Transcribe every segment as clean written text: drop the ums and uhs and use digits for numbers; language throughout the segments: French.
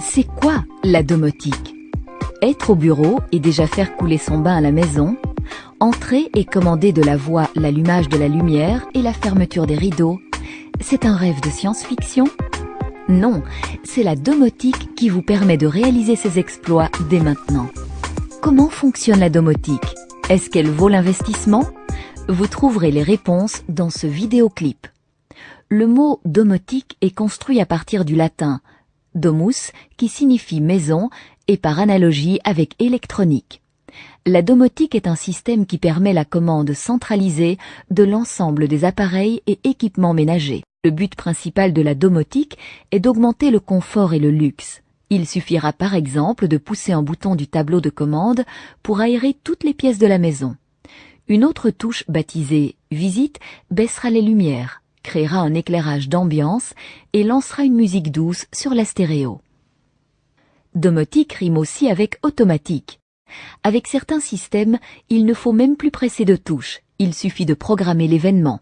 C'est quoi la domotique? Être au bureau et déjà faire couler son bain à la maison, entrer et commander de la voix l'allumage de la lumière et la fermeture des rideaux, c'est un rêve de science-fiction? Non, c'est la domotique qui vous permet de réaliser ces exploits dès maintenant. Comment fonctionne la domotique? Est-ce qu'elle vaut l'investissement? Vous trouverez les réponses dans ce vidéoclip. Le mot domotique est construit à partir du latin domus, qui signifie maison, et par analogie avec électronique. La domotique est un système qui permet la commande centralisée de l'ensemble des appareils et équipements ménagers. Le but principal de la domotique est d'augmenter le confort et le luxe. Il suffira par exemple de pousser un bouton du tableau de commande pour aérer toutes les pièces de la maison. Une autre touche baptisée « Visite » baissera les lumières, créera un éclairage d'ambiance et lancera une musique douce sur la stéréo. Domotique rime aussi avec automatique. Avec certains systèmes, il ne faut même plus presser de touches, il suffit de programmer l'événement.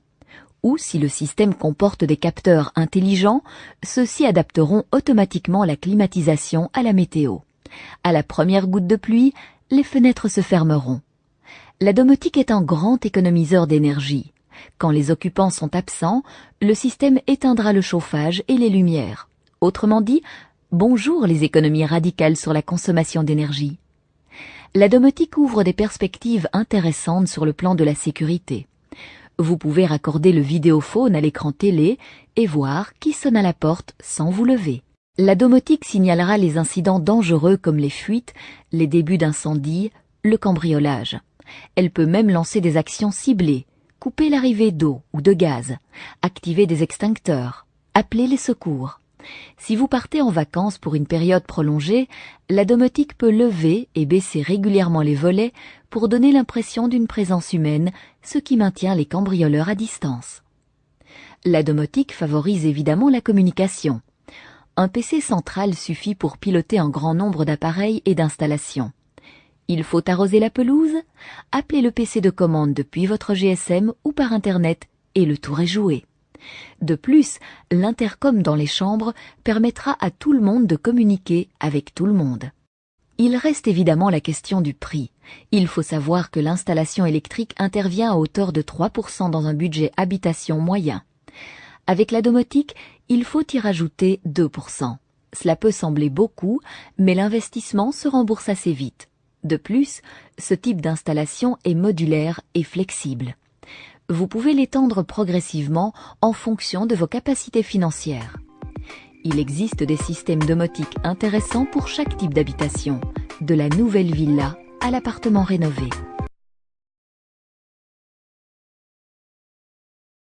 Ou si le système comporte des capteurs intelligents, ceux-ci adapteront automatiquement la climatisation à la météo. À la première goutte de pluie, les fenêtres se fermeront. La domotique est un grand économiseur d'énergie. Quand les occupants sont absents, le système éteindra le chauffage et les lumières. Autrement dit, bonjour les économies radicales sur la consommation d'énergie. La domotique ouvre des perspectives intéressantes sur le plan de la sécurité. Vous pouvez raccorder le vidéophone à l'écran télé et voir qui sonne à la porte sans vous lever. La domotique signalera les incidents dangereux comme les fuites, les débuts d'incendie, le cambriolage. Elle peut même lancer des actions ciblées, couper l'arrivée d'eau ou de gaz, activer des extincteurs, appeler les secours. Si vous partez en vacances pour une période prolongée, la domotique peut lever et baisser régulièrement les volets pour donner l'impression d'une présence humaine, ce qui maintient les cambrioleurs à distance. La domotique favorise évidemment la communication. Un PC central suffit pour piloter un grand nombre d'appareils et d'installations. Il faut arroser la pelouse? Appelez le PC de commande depuis votre GSM ou par Internet et le tour est joué. De plus, l'intercom dans les chambres permettra à tout le monde de communiquer avec tout le monde. Il reste évidemment la question du prix. Il faut savoir que l'installation électrique intervient à hauteur de 3% dans un budget habitation moyen. Avec la domotique, il faut y rajouter 2%. Cela peut sembler beaucoup, mais l'investissement se rembourse assez vite. De plus, ce type d'installation est modulaire et flexible. Vous pouvez l'étendre progressivement en fonction de vos capacités financières. Il existe des systèmes domotiques intéressants pour chaque type d'habitation, de la nouvelle villa à l'appartement rénové.